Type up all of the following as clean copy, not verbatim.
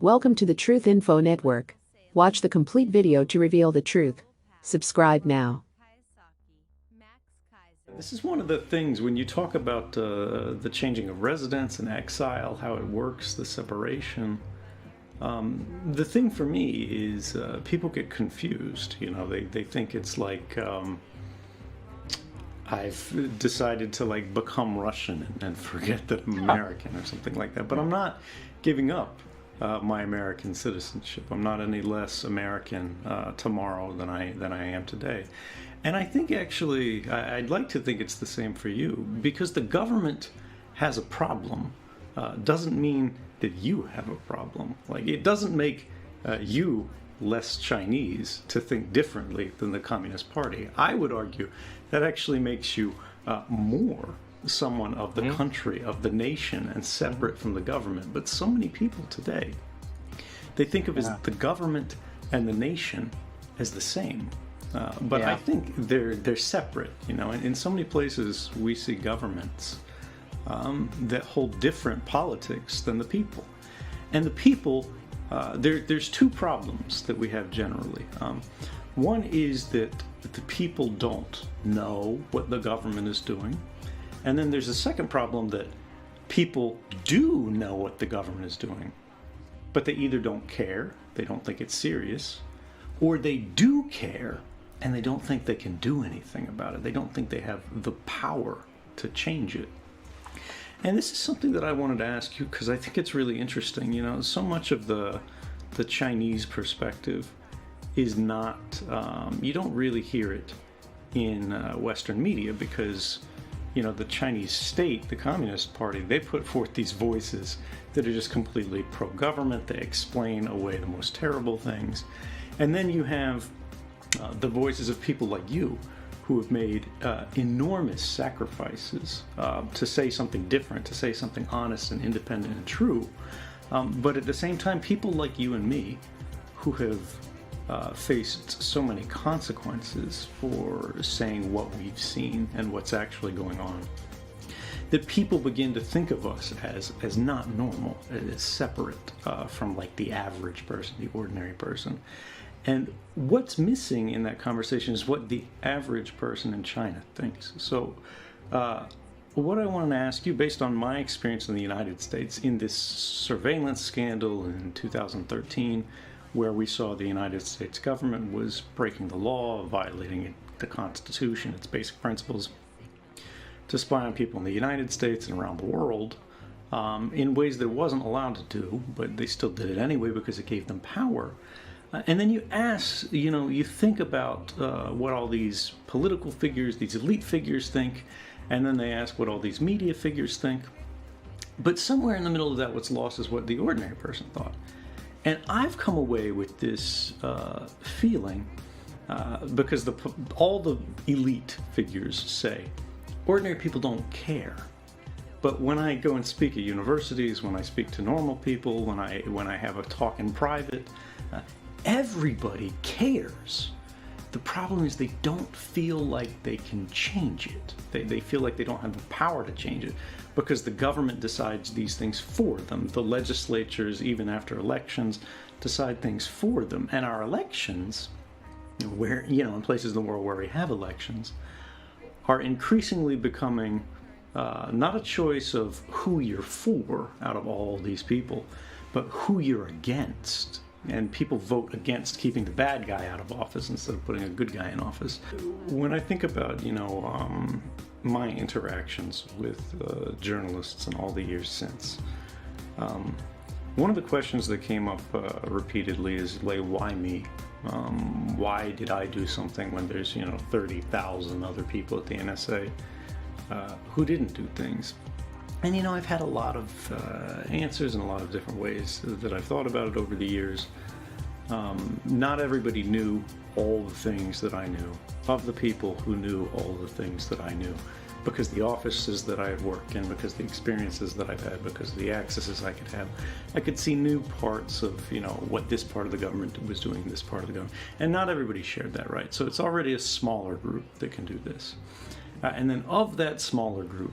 Welcome to the Truth Info Network. Watch the complete video to reveal the truth. Subscribe now. This is one of the things when you talk about the changing of residence and exile, how it works, the separation. The thing for me is people get confused. You know, they think it's like I've decided to like become Russian and forget that I'm American or something like that. But I'm not giving up my American citizenship. I'm not any less American tomorrow than I am today. And I think actually, I'd like to think it's the same for you, because the government has a problem doesn't mean that you have a problem. Like, it doesn't make you less Chinese to think differently than the Communist Party. I would argue that actually makes you more someone of the country, of the nation, and separate from the government. But so many people today, they think of the government and the nation as the same. But I think they're separate, you know, and in so many places we see governments that hold different politics than the people. And the people, there's two problems that we have generally. One is that the people don't know what the government is doing. And then there's a second problem that people do know what the government is doing, but they either don't care, they don't think it's serious, or they do care and they don't think they can do anything about it. They don't think they have the power to change it. And this is something that I wanted to ask you because I think it's really interesting. You know, so much of the Chinese perspective is not, you don't really hear it in Western media because, you know, the Chinese state, the Communist Party, they put forth these voices that are just completely pro-government. They explain away the most terrible things. And then you have the voices of people like you who have made enormous sacrifices to say something different, to say something honest and independent and true. But at the same time, people like you and me who have faced so many consequences for saying what we've seen and what's actually going on, that people begin to think of us as not normal, as separate from like the average person, the ordinary person. And what's missing in that conversation is what the average person in China thinks. So what I want to ask you, based on my experience in the United States, in this surveillance scandal in 2013, where we saw the United States government was breaking the law, violating the Constitution, its basic principles, to spy on people in the United States and around the world in ways that it wasn't allowed to do, but they still did it anyway because it gave them power. And then you ask, you know, you think about what all these political figures, these elite figures think, and then they ask what all these media figures think. But somewhere in the middle of that, what's lost is what the ordinary person thought. And I've come away with this feeling, because all the elite figures say, ordinary people don't care. But when I go and speak at universities, when I speak to normal people, when I have a talk in private, everybody cares. The problem is they don't feel like they can change it. They feel like they don't have the power to change it because the government decides these things for them. The legislatures, even after elections, decide things for them. And our elections, where, you know, in places in the world where we have elections, are increasingly becoming not a choice of who you're for out of all these people, but who you're against. And people vote against keeping the bad guy out of office instead of putting a good guy in office. When I think about, you know, my interactions with journalists in all the years since, one of the questions that came up repeatedly is, like, why me? Why did I do something when there's, you know, 30,000 other people at the NSA who didn't do things? And, you know, I've had a lot of answers in a lot of different ways that I've thought about it over the years. Not everybody knew all the things that I knew, of the people who knew all the things that I knew, because the offices that I had worked in, because the experiences that I've had, because of the accesses I could have. I could see new parts of, you know, what this part of the government was doing, this part of the government. And not everybody shared that, right? So it's already a smaller group that can do this. And then of that smaller group,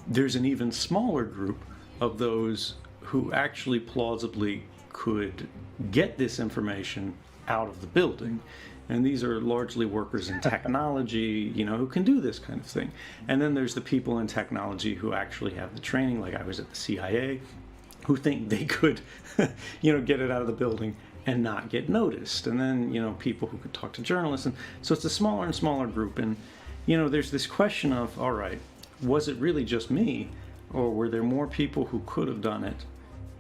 there's an even smaller group of those who actually plausibly could get this information out of the building. And these are largely workers in technology, who can do this kind of thing. And then there's the people in technology who actually have the training, like I was at the CIA, who think they could, get it out of the building and not get noticed. And then, people who could talk to journalists. And so it's a smaller and smaller group. And, there's this question of, all right, was it really just me? Or were there more people who could have done it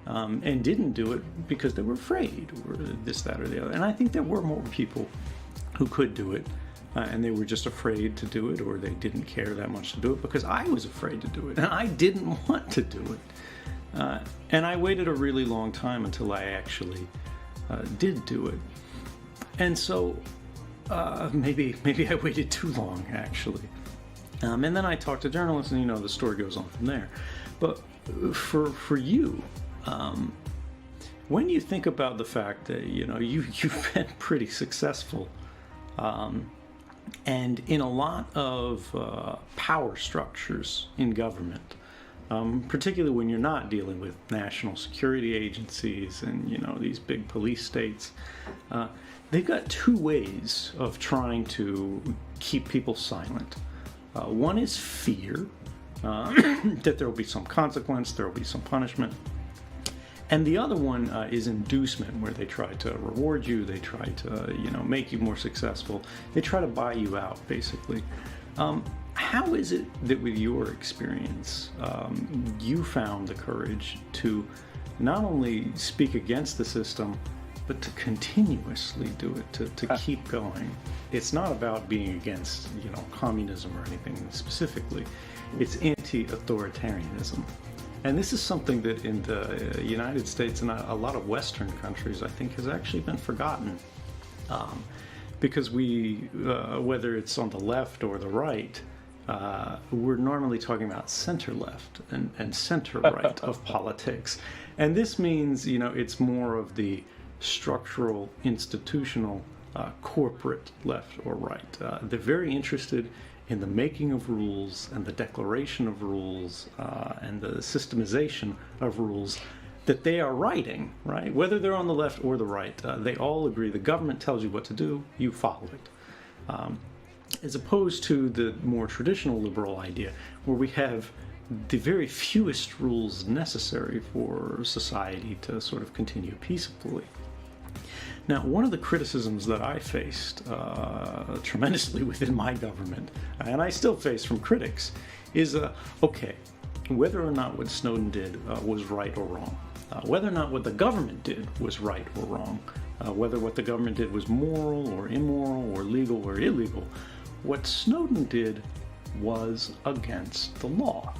and didn't do it because they were afraid, or this, that, or the other? And I think there were more people who could do it, and they were just afraid to do it, or they didn't care that much to do it, because I was afraid to do it, and I didn't want to do it. And I waited a really long time until I actually did do it. And so maybe I waited too long, actually. And then I talked to journalists, and the story goes on from there. But for you, when you think about the fact that you've been pretty successful, and in a lot of power structures in government, particularly when you're not dealing with national security agencies and these big police states, they've got two ways of trying to keep people silent. One is fear, that there will be some consequence, there will be some punishment. And the other one is inducement, where they try to reward you, they try to, make you more successful. They try to buy you out, basically. How is it that with your experience, you found the courage to not only speak against the system, but to continuously do it, to keep going? It's not about being against, communism or anything specifically. It's anti-authoritarianism. And this is something that in the United States and a lot of Western countries, I think, has actually been forgotten. Because we, whether it's on the left or the right, we're normally talking about center-left and center-right of politics. And this means, it's more of the structural, institutional, corporate left or right. They're very interested in the making of rules and the declaration of rules and the systemization of rules that they are writing, right? Whether they're on the left or the right, they all agree the government tells you what to do, you follow it. As opposed to the more traditional liberal idea, where we have the very fewest rules necessary for society to sort of continue peacefully. Now, one of the criticisms that I faced tremendously within my government, and I still face from critics, is, okay, whether or not what Snowden did was right or wrong, whether or not what the government did was right or wrong, whether what the government did was moral or immoral or legal or illegal, what Snowden did was against the law.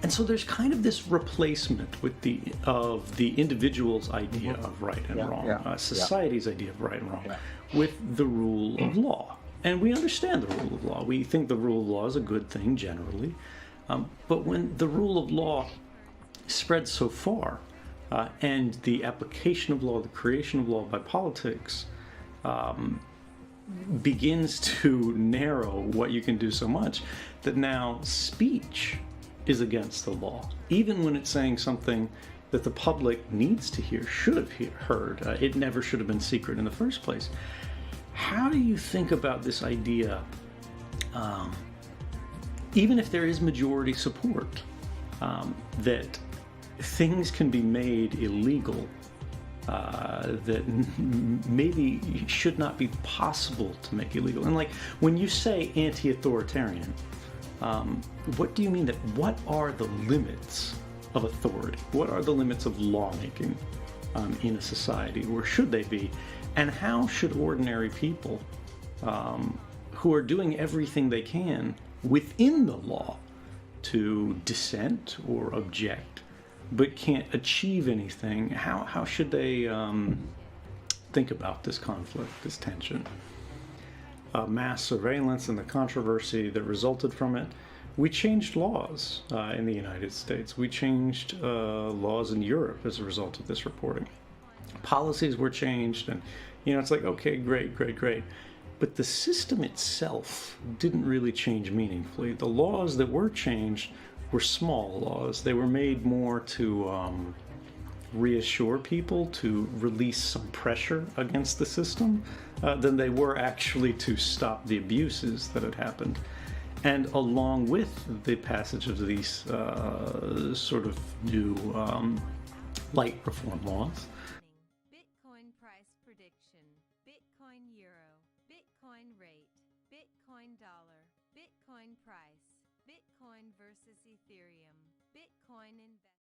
And so there's kind of this replacement of the individual's idea of right and wrong, society's idea of right and wrong, with the rule of law. And we understand the rule of law. We think the rule of law is a good thing generally. But when the rule of law spreads so far, and the application of law, the creation of law by politics, begins to narrow what you can do so much, that now speech is against the law, even when it's saying something that the public needs to hear, should have heard. It never should have been secret in the first place. How do you think about this idea, even if there is majority support, that things can be made illegal, that maybe should not be possible to make illegal? And like, when you say anti-authoritarian, what do you mean? What are the limits of authority? What are the limits of lawmaking in a society, or should they be? And how should ordinary people who are doing everything they can within the law to dissent or object, but can't achieve anything, how should they think about this conflict, this tension? Mass surveillance and the controversy that resulted from it. We changed laws in the United States. We changed laws in Europe as a result of this reporting. Policies were changed, and it's like, okay, great. But the system itself didn't really change meaningfully. The laws that were changed were small laws. They were made more to reassure people, to release some pressure against the system, than they were actually to stop the abuses that had happened. And along with the passage of these sort of new light reform laws. Bitcoin price prediction, Bitcoin euro, Bitcoin rate, Bitcoin dollar, Bitcoin price, Bitcoin versus Ethereum, Bitcoin investment.